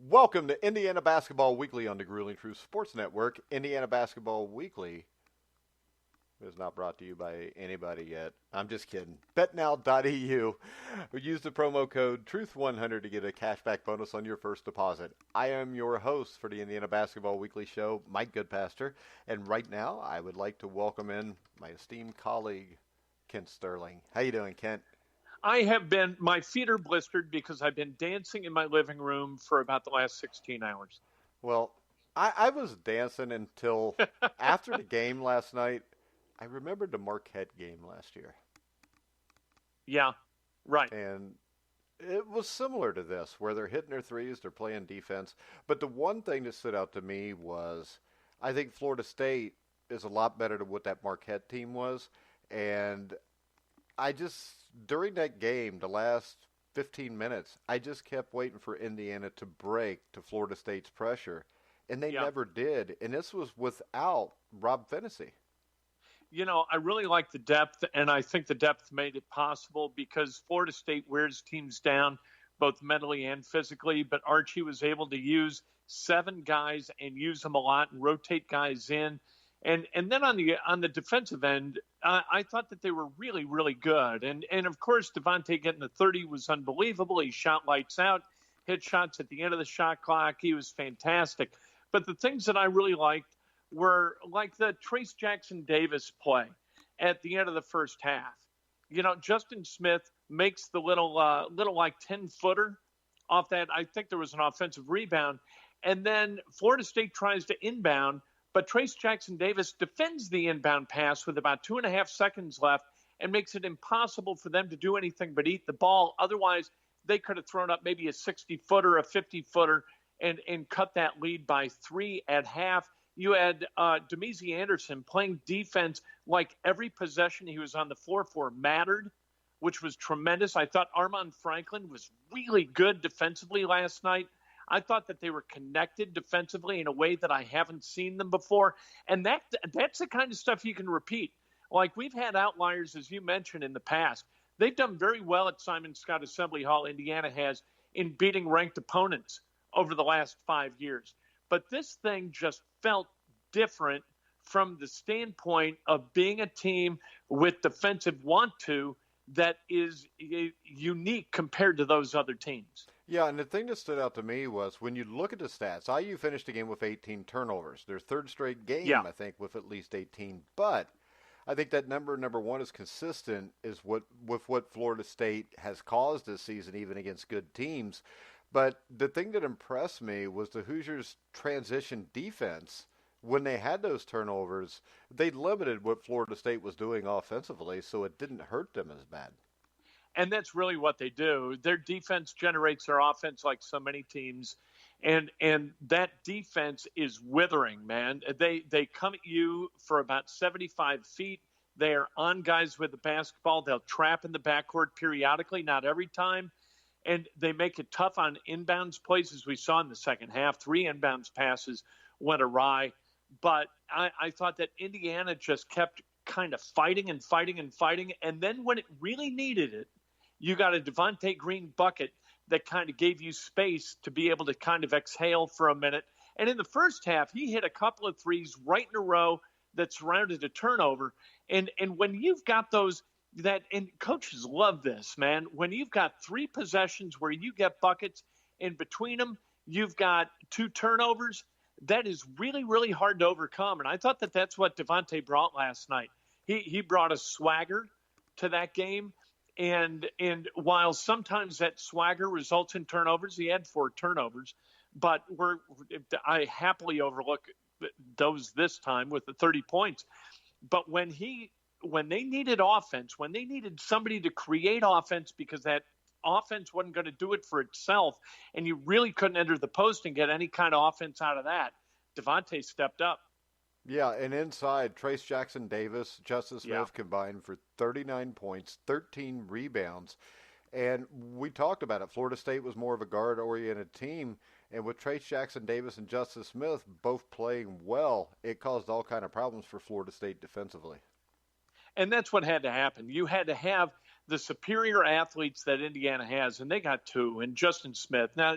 Welcome to Indiana Basketball Weekly on the Grueling Truth Sports Network. Indiana Basketball Weekly is not brought to you by anybody yet. I'm just kidding. BetNow.eu. Use the promo code TRUTH100 to get a cashback bonus on your first deposit. I am your host for the Indiana Basketball Weekly show, Mike Goodpaster. And right now, I would like to welcome in my esteemed colleague, Kent Sterling. How you doing, Kent? My feet are blistered because I've been dancing in my living room for about the last 16 hours. Well, I was dancing until after the game last night. I remembered the Marquette game last year. Yeah, right. And it was similar to this, where they're hitting their threes, they're playing defense. But the one thing that stood out to me was I think Florida State is a lot better than what that Marquette team was. And during that game, the last 15 minutes, I just kept waiting for Indiana to break to Florida State's pressure. And they never did. And this was without Rob Phinisee. You know, I really like the depth, and I think the depth made it possible because Florida State wears teams down both mentally and physically, but Archie was able to use 7 guys and use them a lot and rotate guys in. And then on the defensive end, I thought that they were really, really good. And of course, Devontae getting the 30 was unbelievable. He shot lights out, hit shots at the end of the shot clock. He was fantastic. But the things that I really liked were like the Trace Jackson Davis play at the end of the first half. You know, Justin Smith makes the little like 10-footer off that. I think there was an offensive rebound. And then Florida State tries to inbound, but Trace Jackson Davis defends the inbound pass with about 2.5 seconds left and makes it impossible for them to do anything but eat the ball. Otherwise, they could have thrown up maybe a 60-footer, a 50-footer, and cut that lead by 3 at half. You had Demezy Anderson playing defense like every possession he was on the floor for mattered, which was tremendous. I thought Armand Franklin was really good defensively last night. I thought that they were connected defensively in a way that I haven't seen them before. And that's the kind of stuff you can repeat. Like we've had outliers, as you mentioned, in the past. They've done very well at Simon Scott Assembly Hall, Indiana has, in beating ranked opponents over the last 5 years. But this thing just felt different from the standpoint of being a team with defensive want-to that is unique compared to those other teams. Yeah, and the thing that stood out to me was when you look at the stats, IU finished the game with 18 turnovers. Their third straight game, I think, with at least 18. But I think that number one is consistent with what Florida State has caused this season, even against good teams. But the thing that impressed me was the Hoosiers' transition defense. When they had those turnovers, they limited what Florida State was doing offensively, so it didn't hurt them as bad. And that's really what they do. Their defense generates their offense like so many teams, and that defense is withering, man. They come at you for about 75 feet. They are on guys with the basketball. They'll trap in the backcourt periodically, not every time. And they make it tough on inbounds plays, as we saw in the second half. 3 inbounds passes went awry. But I thought that Indiana just kept kind of fighting and fighting and fighting. And then when it really needed it, you got a Devontae Green bucket that kind of gave you space to be able to kind of exhale for a minute. And in the first half, he hit a couple of threes right in a row that surrounded a turnover. And when you've got those – and coaches love this, man. When you've got 3 possessions where you get buckets, in between them, you've got 2 turnovers, that is really, really hard to overcome. And I thought that that's what Devontae brought last night. He brought a swagger to that game. And while sometimes that swagger results in turnovers, he had 4 turnovers, but I happily overlook those this time with the 30 points. But when they needed offense, when they needed somebody to create offense because that offense wasn't going to do it for itself, and you really couldn't enter the post and get any kind of offense out of that, Devontae stepped up. Yeah, and inside, Trace Jackson Davis, Justice Smith combined for 39 points, 13 rebounds. And we talked about it. Florida State was more of a guard-oriented team. And with Trace Jackson Davis and Justice Smith both playing well, it caused all kind of problems for Florida State defensively. And that's what had to happen. You had to have the superior athletes that Indiana has, and they got 2, and Justin Smith. Now,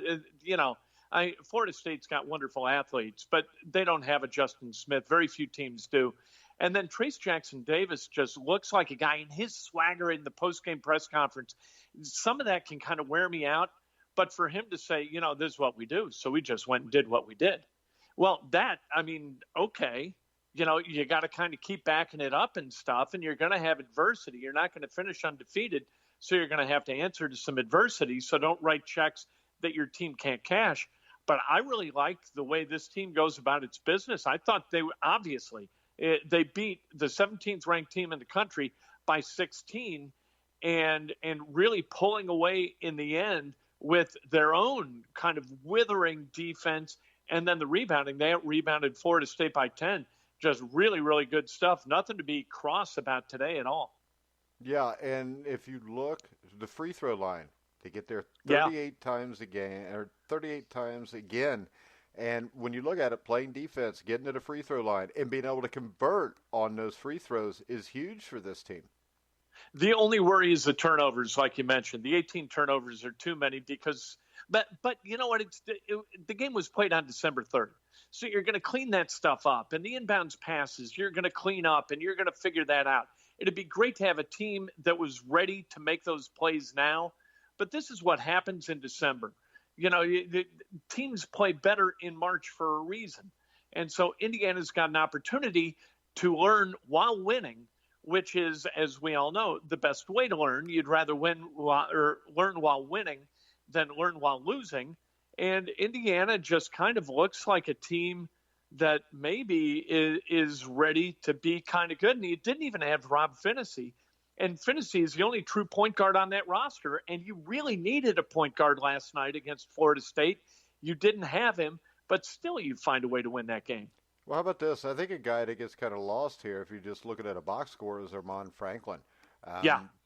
Florida State's got wonderful athletes, but they don't have a Justin Smith. Very few teams do. And then Trace Jackson Davis just looks like a guy, in his swagger in the post-game press conference, some of that can kind of wear me out. But for him to say, this is what we do, so we just went and did what we did. Well, okay. You got to kind of keep backing it up and stuff, and you're going to have adversity. You're not going to finish undefeated, so you're going to have to answer to some adversity. So don't write checks that your team can't cash. But I really like the way this team goes about its business. I thought they beat the 17th ranked team in the country by 16 and really pulling away in the end with their own kind of withering defense. And then the rebounding, they rebounded Florida State by 10. Just really, really good stuff. Nothing to be cross about today at all. Yeah, and if you look, the free throw line, they get there 38 times again. And when you look at it, playing defense, getting to the free throw line, and being able to convert on those free throws is huge for this team. The only worry is the turnovers, like you mentioned. The 18 turnovers are too many because – but you know what? The game was played on December 3rd. So you're going to clean that stuff up. And the inbounds passes, you're going to clean up, and you're going to figure that out. It'd be great to have a team that was ready to make those plays now. But this is what happens in December. The teams play better in March for a reason. And so Indiana's got an opportunity to learn while winning, which is, as we all know, the best way to learn. You'd rather learn while winning than learn while losing. And Indiana just kind of looks like a team that maybe is ready to be kind of good. And you didn't even have Rob Finney. And Finney is the only true point guard on that roster. And you really needed a point guard last night against Florida State. You didn't have him, but still you find a way to win that game. Well, how about this? I think a guy that gets kind of lost here, if you're just looking at a box score, is Armaan Franklin.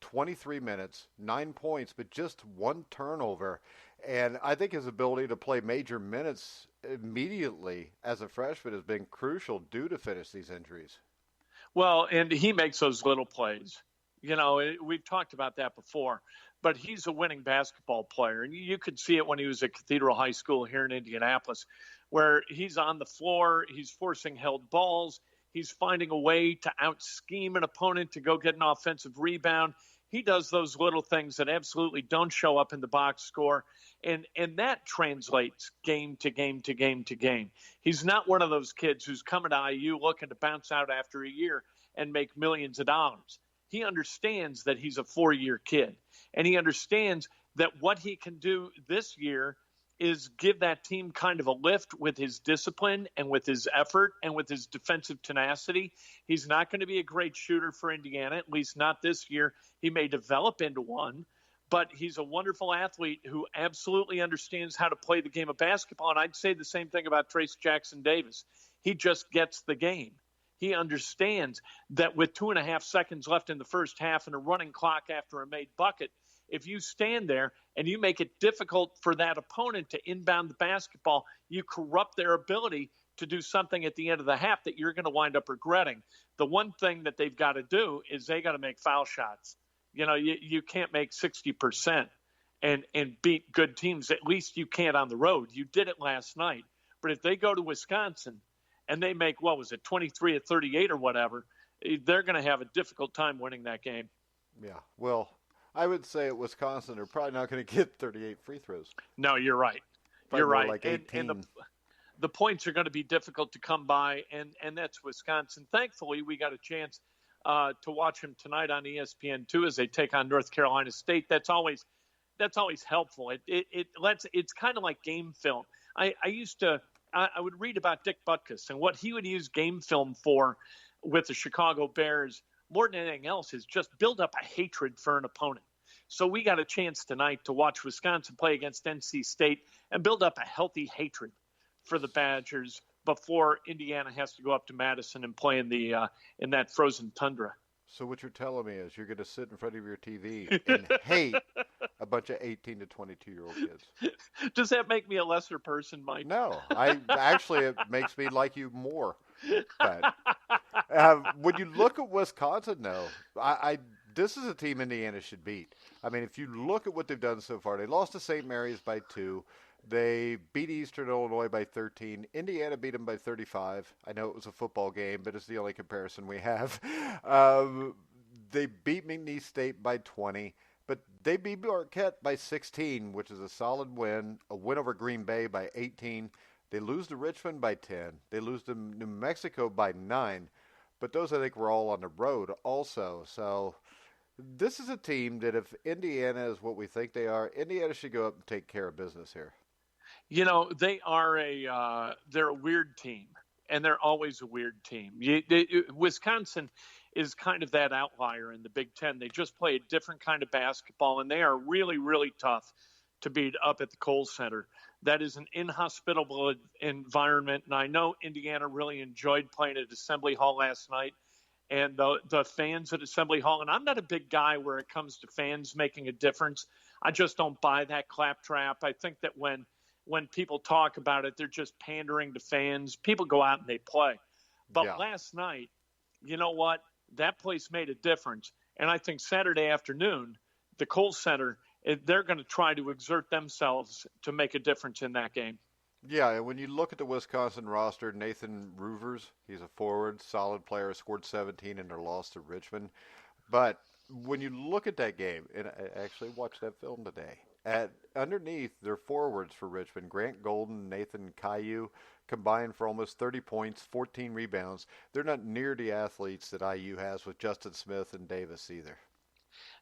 23 minutes, 9 points, but just one turnover. And I think his ability to play major minutes immediately as a freshman has been crucial due to Finney's injuries. Well, and he makes those little plays. We've talked about that before, but he's a winning basketball player. And you could see it when he was at Cathedral High School here in Indianapolis, where he's on the floor, he's forcing held balls, he's finding a way to out-scheme an opponent to go get an offensive rebound. He does those little things that absolutely don't show up in the box score, and that translates game to game to game to game. He's not one of those kids who's coming to IU looking to bounce out after a year and make millions of dollars. He understands that he's a 4-year kid, and he understands that what he can do this year is give that team kind of a lift with his discipline and with his effort and with his defensive tenacity. He's not going to be a great shooter for Indiana, at least not this year. He may develop into one, but he's a wonderful athlete who absolutely understands how to play the game of basketball. And I'd say the same thing about Trace Jackson Davis. He just gets the game. He understands that with 2.5 seconds left in the first half and a running clock after a made bucket, if you stand there and you make it difficult for that opponent to inbound the basketball, you corrupt their ability to do something at the end of the half that you're going to wind up regretting. The one thing that they've got to do is they got to make foul shots. You can't make 60% and beat good teams. At least you can't on the road. You did it last night. But if they go to Wisconsin and they make, 23 of 38 or whatever, they're going to have a difficult time winning that game. Yeah, well, I would say at Wisconsin, they're probably not going to get 38 free throws. No, you're right. Probably you're right. Like 18. And the points are going to be difficult to come by, and that's Wisconsin. Thankfully, we got a chance to watch them tonight on ESPN2 as they take on North Carolina State. That's always helpful. It's kind of like game film. I would read about Dick Butkus and what he would use game film for with the Chicago Bears more than anything else is just build up a hatred for an opponent. So we got a chance tonight to watch Wisconsin play against NC State and build up a healthy hatred for the Badgers before Indiana has to go up to Madison and play in that frozen tundra. So what you're telling me is you're going to sit in front of your TV and hate a bunch of 18 to 22-year-old kids. Does that make me a lesser person, Mike? No. It makes me like you more. But when you look at Wisconsin, though, this is a team Indiana should beat. I mean, if you look at what they've done so far, they lost to St. Mary's by 2. They beat Eastern Illinois by 13. Indiana beat them by 35. I know it was a football game, but it's the only comparison we have. Um, they beat McNeese State by 20, but they beat Marquette by 16, which is a solid win. A win over Green Bay by 18. They lose to Richmond by 10. They lose to New Mexico by 9. But those, I think, were all on the road also. So this is a team that if Indiana is what we think they are, Indiana should go up and take care of business here. You know, they're a weird team, and they're always a weird team. Wisconsin is kind of that outlier in the Big Ten. They just play a different kind of basketball, and they are really, really tough to beat up at the Kohl Center. That is an inhospitable environment, and I know Indiana really enjoyed playing at Assembly Hall last night, and the fans at Assembly Hall, and I'm not a big guy where it comes to fans making a difference. I just don't buy that claptrap. I think that when people talk about it, they're just pandering to fans. People go out and they play. But last night, you know what? That place made a difference. And I think Saturday afternoon, the Kohl Center, they're going to try to exert themselves to make a difference in that game. Yeah, and when you look at the Wisconsin roster, Nathan Ruvers, he's a forward, solid player, scored 17 in their loss to Richmond. But when you look at that game, and I actually watched that film today, underneath their forwards for Richmond, Grant Golden, Nathan Caillou, combined for almost 30 points, 14 rebounds. They're not near the athletes that IU has with Justin Smith and Davis either.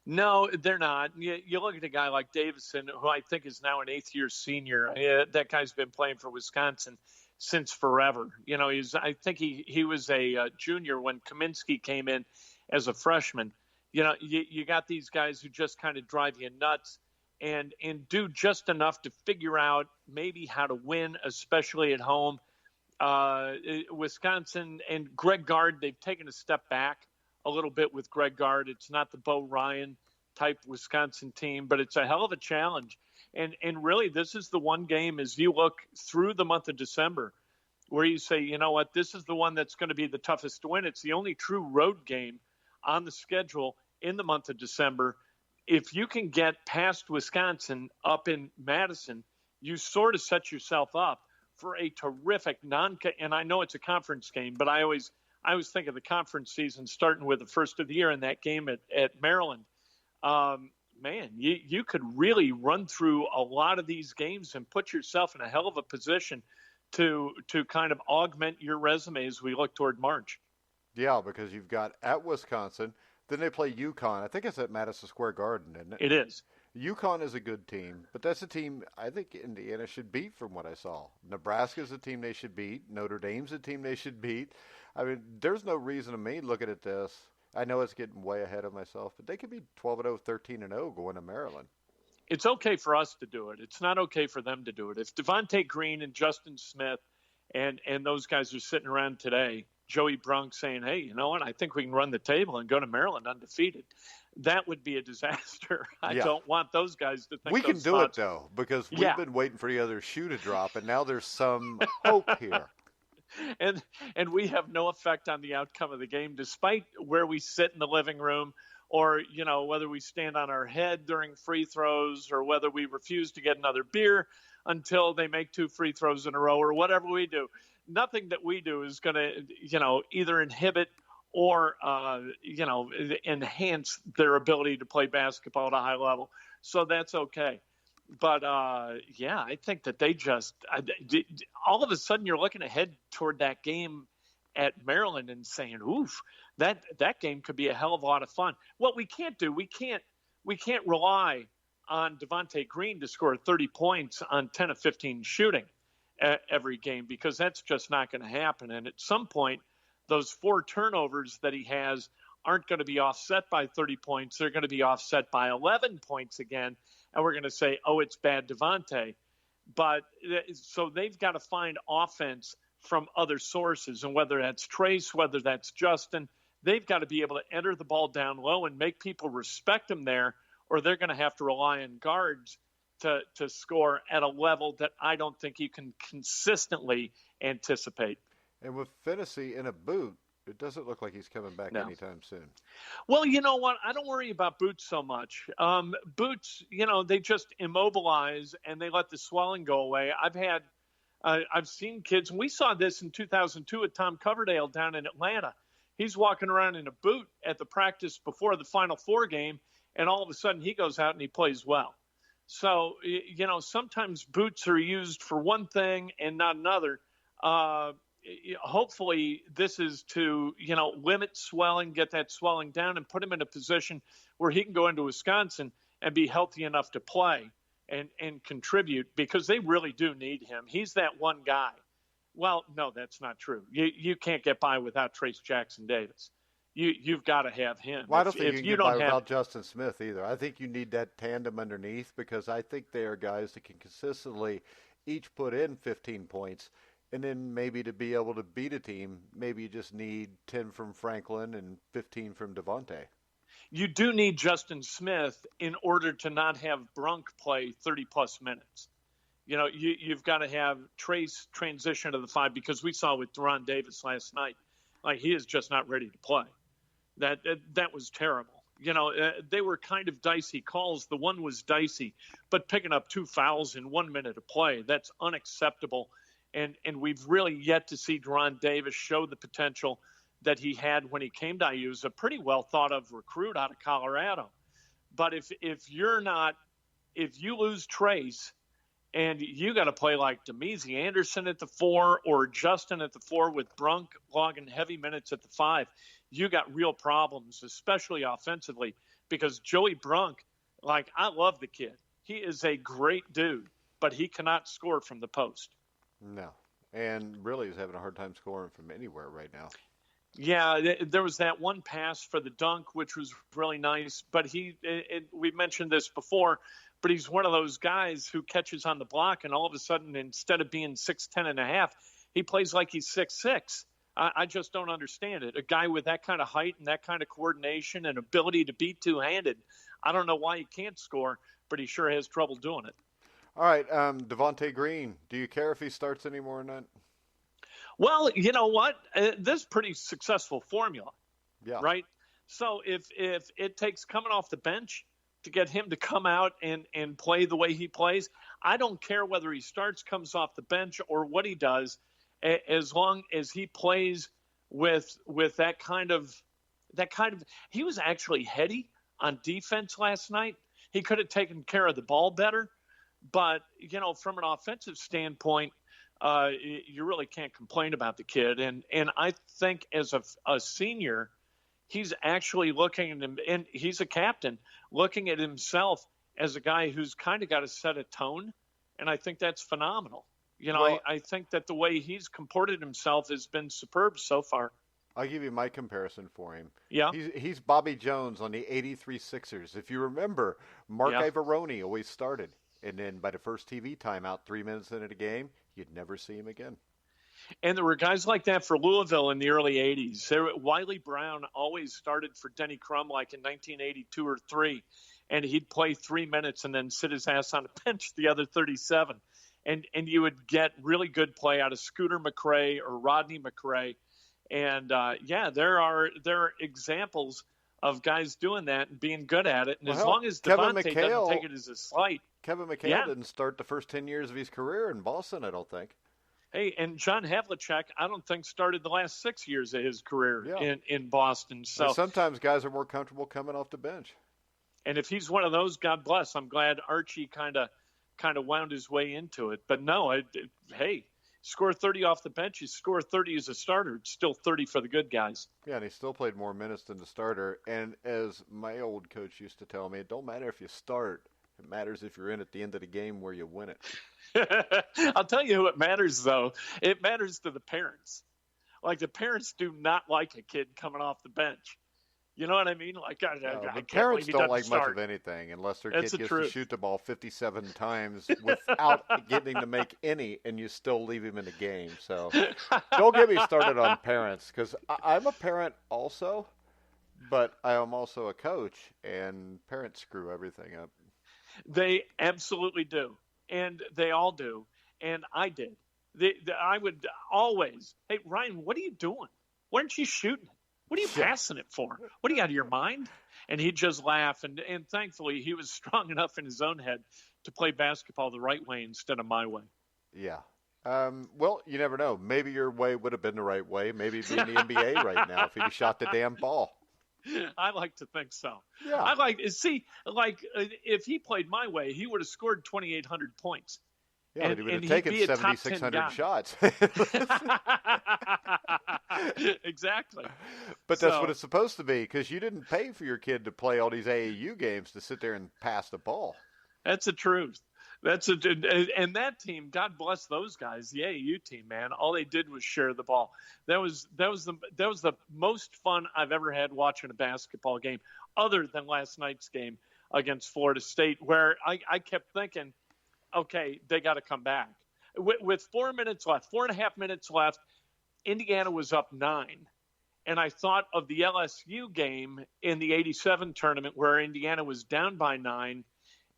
No, they're not. You look at a guy like Davison, who I think is now an eighth-year senior. That guy's been playing for Wisconsin since forever. You know, I think he was a junior when Kaminsky came in as a freshman. You know, you got these guys who just kind of drive you nuts and do just enough to figure out maybe how to win, especially at home. Wisconsin and Greg Gard, they've taken a step back a little bit with Greg Gard. It's not the Bo Ryan type Wisconsin team, but it's a hell of a challenge. And really, this is the one game as you look through the month of December where you say, you know what, this is the one that's going to be the toughest to win. It's the only true road game on the schedule in the month of December. If you can get past Wisconsin up in Madison, you sort of set yourself up for a terrific and I know it's a conference game, but I always think of the conference season starting with the first of the year in that game at Maryland. Man, you could really run through a lot of these games and put yourself in a hell of a position to kind of augment your resume as we look toward March. Yeah, because you've got at Wisconsin, then they play UConn. I think it's at Madison Square Garden, isn't it? It is. UConn is a good team, but that's a team I think Indiana should beat from what I saw. Nebraska's a team they should beat. Notre Dame's a team they should beat. I mean, there's no reason to me looking at this. I know it's getting way ahead of myself, but they could be 12-0, 13-0 going to Maryland. It's okay for us to do it. It's not okay for them to do it. If Devontae Green and Justin Smith and those guys are sitting around today, Joey Brunk saying, hey, you know what, I think we can run the table and go to Maryland undefeated, that would be a disaster. I don't want those guys to think we can do it, though, because we've been waiting for the other shoe to drop, and now there's some hope here. And we have no effect on the outcome of the game, despite where we sit in the living room or, you know, whether we stand on our head during free throws or whether we refuse to get another beer until they make 2 free throws in a row or whatever we do. Nothing that we do is going to, you know, either inhibit or, you know, enhance their ability to play basketball at a high level. So that's okay. But, yeah, I think that they just all of a sudden you're looking ahead toward that game at Maryland and saying, oof, that game could be a hell of a lot of fun. What we can't do, we can't rely on Devontae Green to score 30 points on 10 of 15 shooting every game because that's just not going to happen. And at some point, those 4 turnovers that he has aren't going to be offset by 30 points. They're going to be offset by 11 points again. And we're going to say, oh, it's bad Devontae. But so they've got to find offense from other sources. And whether that's Trace, whether that's Justin, they've got to be able to enter the ball down low and make people respect them there, or they're going to have to rely on guards to score at a level that I don't think you can consistently anticipate. And with Fennessy in a boot, It doesn't look like he's coming back anytime soon. Well, you know what? I don't worry about Boots so much. Boots, they just immobilize and they let the swelling go away. I've seen kids, and we saw this in 2002 with Tom Coverdale down in Atlanta. He's walking around in a boot at the practice before the Final Four game, and all of a sudden he goes out and he plays well. So, sometimes boots are used for one thing and not another. Hopefully this is to, limit swelling, get that swelling down, and put him in a position where he can go into Wisconsin and be healthy enough to play and contribute, because they really do need him. He's that one guy. Well, no, that's not true. You can't get by without Trace Jackson Davis. You've got to have him. Well, I don't think you can get by without Justin Smith either. I think you need that tandem underneath, because I think they are guys that can consistently each put in 15 points. And then maybe to be able to beat a team, maybe you just need 10 from Franklin and 15 from Devontae. You do need Justin Smith in order to not have Brunk play 30-plus minutes. You've got to have Trace transition to the 5, because we saw with Deron Davis last night, like, he is just not ready to play. That was terrible. They were kind of dicey calls. The one was dicey, but picking up 2 fouls in 1 minute of play, that's unacceptable. And we've really yet to see Deron Davis show the potential that he had when he came to IU. He was a pretty well thought of recruit out of Colorado. But if you lose Trace and you got to play like Demezy Anderson at the 4 or Justin at the 4 with Brunk logging heavy minutes at the 5, you got real problems, especially offensively, because Joey Brunk, I love the kid. He is a great dude, but he cannot score from the post. No. And really is having a hard time scoring from anywhere right now. Yeah, there was that one pass for the dunk, which was really nice. But we mentioned this before, but he's one of those guys who catches on the block, and all of a sudden, instead of being 6'10 and a half, he plays like he's 6'6". I just don't understand it. A guy with that kind of height and that kind of coordination and ability to be two-handed, I don't know why he can't score, but he sure has trouble doing it. All right, Devontae Green, do you care if he starts anymore or not? Well, you know what? This is pretty successful formula, right? So if it takes coming off the bench to get him to come out and play the way he plays, I don't care whether he starts, comes off the bench, or what he does, as long as he plays with that kind of – he was actually heady on defense last night. He could have taken care of the ball better. But, from an offensive standpoint, you really can't complain about the kid. And I think as a senior, he's actually looking at him, and he's a captain, looking at himself as a guy who's kind of got to set a tone. And I think that's phenomenal. I think that the way he's comported himself has been superb so far. I'll give you my comparison for him. Yeah. He's Bobby Jones on the 83 Sixers. If you remember, Mark Ivoroni always started. And then by the first TV timeout, 3 minutes into the game, you'd never see him again. And there were guys like that for Louisville in the early 80s. Wiley Brown always started for Denny Crum like in 1982 or 3, and he'd play 3 minutes and then sit his ass on the bench the other 37. And you would get really good play out of Scooter McRae or Rodney McRae. And, there are examples of guys doing that and being good at it. And as long as Devontae doesn't take it as a slight. Kevin McHale didn't start the first 10 years of his career in Boston, I don't think. Hey, and John Havlicek, I don't think started the last 6 years of his career in Boston. So and sometimes guys are more comfortable coming off the bench. And if he's one of those, God bless. I'm glad Archie kind of wound his way into it. But no, hey, score 30 off the bench, you score 30 as a starter. It's still 30 for the good guys. Yeah, and he still played more minutes than the starter. And as my old coach used to tell me, it don't matter if you start. It matters if you're in at the end of the game where you win it. I'll tell you who it matters, though. It matters to the parents. Like, the parents do not like a kid coming off the bench. You know what I mean? Like, the parents don't like much of anything unless their kid gets to shoot the ball 57 times without getting to make any, and you still leave him in the game. So don't get me started on parents, because I'm a parent also, but I am also a coach, and parents screw everything up. They absolutely do, and they all do, and I did. I would always, hey, Ryan, what are you doing? Why aren't you shooting? What are you passing it for? What are you out of your mind? And he'd just laugh. And thankfully, he was strong enough in his own head to play basketball the right way instead of my way. Yeah. Well, you never know. Maybe your way would have been the right way. Maybe he'd be in the NBA right now if he'd shot the damn ball. I like to think so. Yeah. I if he played my way, he would have scored 2,800 points. Yeah, but he would have taken 7,600 shots. Exactly. But that's what it's supposed to be, because you didn't pay for your kid to play all these AAU games to sit there and pass the ball. That's the truth. And that team, God bless those guys, the AAU team, man. All they did was share the ball. That was the most fun I've ever had watching a basketball game, other than last night's game against Florida State, where I kept thinking, okay, they got to come back. With 4.5 minutes left, Indiana was up 9. And I thought of the LSU game in the '87 tournament where Indiana was down by 9.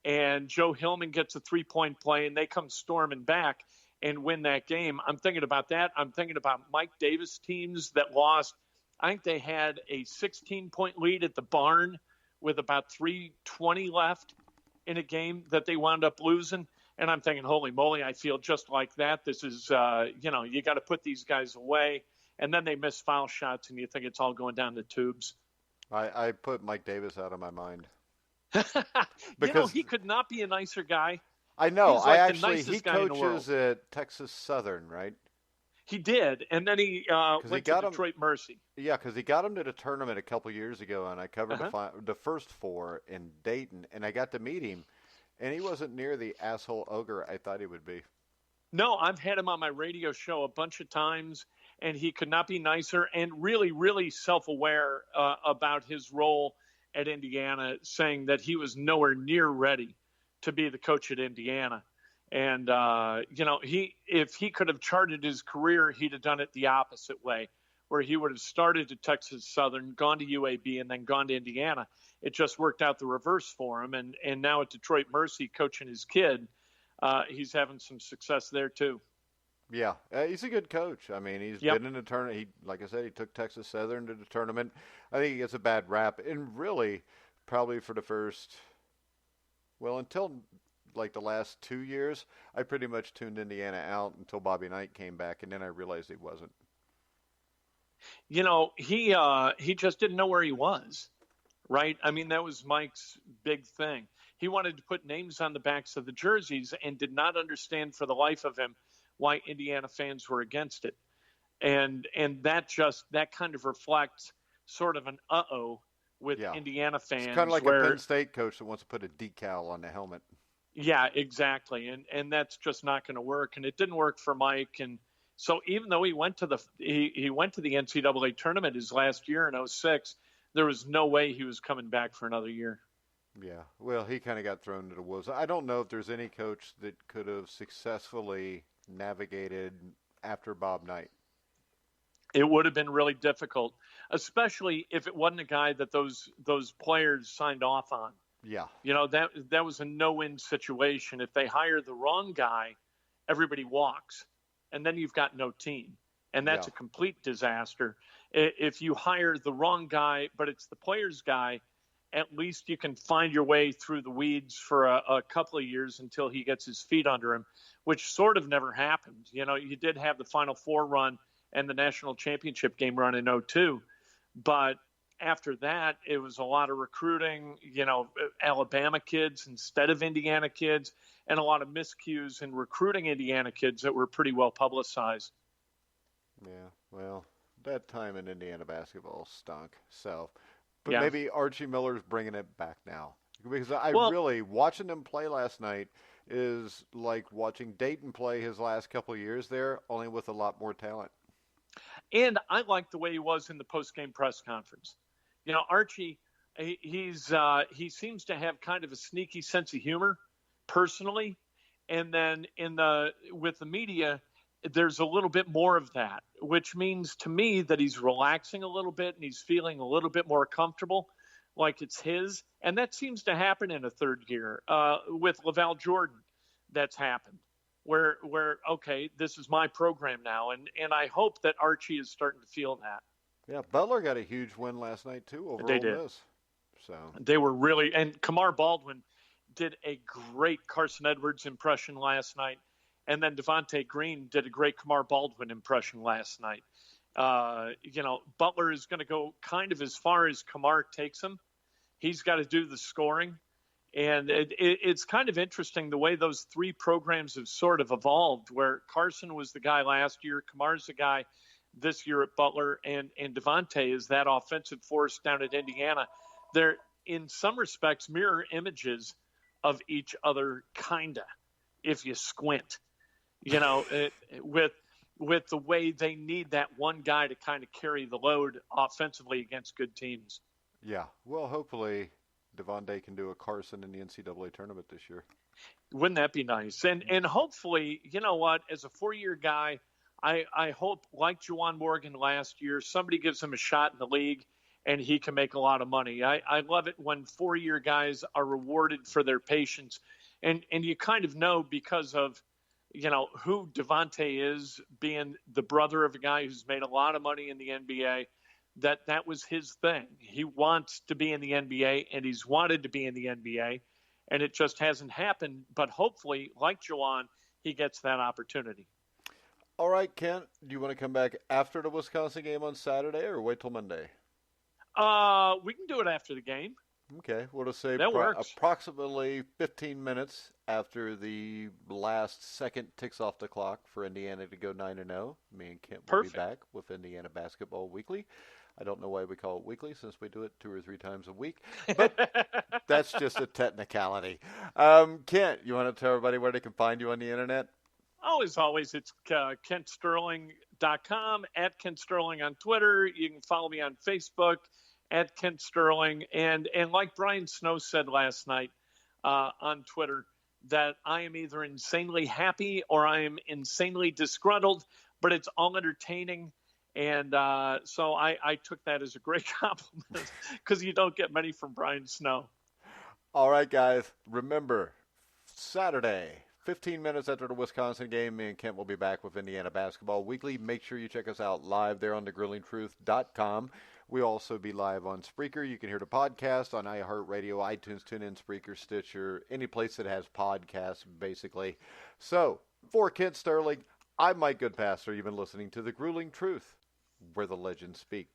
And Joe Hillman gets a 3-point play, and they come storming back and win that game. I'm thinking about that. I'm thinking about Mike Davis teams that lost. I think they had a 16-point lead at the Barn with about 3:20 left in a game that they wound up losing. And I'm thinking, holy moly, I feel just like that. This is, you got to put these guys away. And then they miss foul shots, and you think it's all going down the tubes. I put Mike Davis out of my mind. Because he could not be a nicer guy. I know. He coaches at Texas Southern, right? He did, and then he went to Detroit Mercy. Yeah, because he got him to the tournament a couple years ago, and I covered the first 4 in Dayton, and I got to meet him, and he wasn't near the asshole ogre I thought he would be. No, I've had him on my radio show a bunch of times, and he could not be nicer, and really, really self-aware about his role at Indiana, saying that he was nowhere near ready to be the coach at Indiana. And, if he could have charted his career, he'd have done it the opposite way, where he would have started at Texas Southern, gone to UAB, and then gone to Indiana. It just worked out the reverse for him. And now at Detroit Mercy, coaching his kid, he's having some success there too. Yeah, he's a good coach. I mean, he's been in the tournament. Like I said, he took Texas Southern to the tournament. I think he gets a bad rap. And really, probably for the first, until like the last 2 years, I pretty much tuned Indiana out until Bobby Knight came back, and then I realized he wasn't. He just didn't know where he was, right? I mean, that was Mike's big thing. He wanted to put names on the backs of the jerseys and did not understand for the life of him why Indiana fans were against it. And that kind of reflects sort of an with Indiana fans. It's kind of like a Penn State coach that wants to put a decal on the helmet. Yeah, exactly. And that's just not going to work. And it didn't work for Mike. And so even though he went to the NCAA tournament his last year in 2006, there was no way he was coming back for another year. Yeah, well, he kind of got thrown to the wolves. I don't know if there's any coach that could have successfully navigated after Bob Knight. It would have been really difficult, especially if it wasn't a guy that those players signed off on. Yeah. That was a no-win situation. If they hire the wrong guy, everybody walks, and then you've got no team, and that's a complete disaster. If you hire the wrong guy, but it's the player's guy, at least you can find your way through the weeds for a couple of years until he gets his feet under him, which sort of never happened. You did have the Final Four run and the national championship game run in 2002, but after that, it was a lot of recruiting, Alabama kids instead of Indiana kids, and a lot of miscues in recruiting Indiana kids that were pretty well publicized. Yeah, well, that time in Indiana basketball stunk. So, but maybe Archie Miller's bringing it back now. Because really, watching them play last night is like watching Dayton play his last couple of years there, only with a lot more talent. And I liked the way he was in the post-game press conference. Archie, he seems to have kind of a sneaky sense of humor personally. And then with the media, there's a little bit more of that, which means to me that he's relaxing a little bit and he's feeling a little bit more comfortable, like it's his. And that seems to happen in a third year with Lavelle Jordan. That's happened where, okay, this is my program now. And I hope that Archie is starting to feel that. Yeah, Butler got a huge win last night, too, over They Ole did. Miss. So They were really, and Kamar Baldwin did a great Carson Edwards impression last night. And then Devontae Green did a great Kamar Baldwin impression last night. Butler is going to go kind of as far as Kamar takes him. He's got to do the scoring. And it's kind of interesting the way those three programs have sort of evolved, where Carson was the guy last year, Kamar's the guy this year at Butler, and Devontae is that offensive force down at Indiana. They're, in some respects, mirror images of each other, kind of, if you squint, with the way they need that one guy to kind of carry the load offensively against good teams. Yeah, well, hopefully Devontae can do a Carson in the NCAA tournament this year. Wouldn't that be nice? And hopefully, you know what, as a 4-year guy, I hope, like Juwan Morgan last year, somebody gives him a shot in the league and he can make a lot of money. I love it when 4-year guys are rewarded for their patience. And you kind of know because of, who Devontae is, being the brother of a guy who's made a lot of money in the NBA, that was his thing. He wants to be in the NBA, and he's wanted to be in the NBA, and it just hasn't happened. But hopefully, like Juwan, he gets that opportunity. All right, Kent, do you want to come back after the Wisconsin game on Saturday or wait till Monday? We can do it after the game. Okay, we'll just say approximately 15 minutes after the last second ticks off the clock for Indiana to go 9-0. Me and Kent will be back with Indiana Basketball Weekly. I don't know why we call it weekly since we do it 2 or 3 times a week, but that's just a technicality. Kent, you want to tell everybody where they can find you on the internet? Oh, as always, it's KentSterling.com, at Kent Sterling on Twitter. You can follow me on Facebook, at Kent Sterling. And like Brian Snow said last night on Twitter, that I am either insanely happy or I am insanely disgruntled, but it's all entertaining. And so I took that as a great compliment because you don't get many from Brian Snow. All right, guys. Remember, Saturday, 15 minutes after the Wisconsin game, me and Kent will be back with Indiana Basketball Weekly. Make sure you check us out live there on thegrillingtruth.com. We'll also be live on Spreaker. You can hear the podcast on iHeartRadio, iTunes, TuneIn, Spreaker, Stitcher, any place that has podcasts, basically. So, for Kent Sterling, I'm Mike Goodpaster. You've been listening to The Grueling Truth, where the legends speak.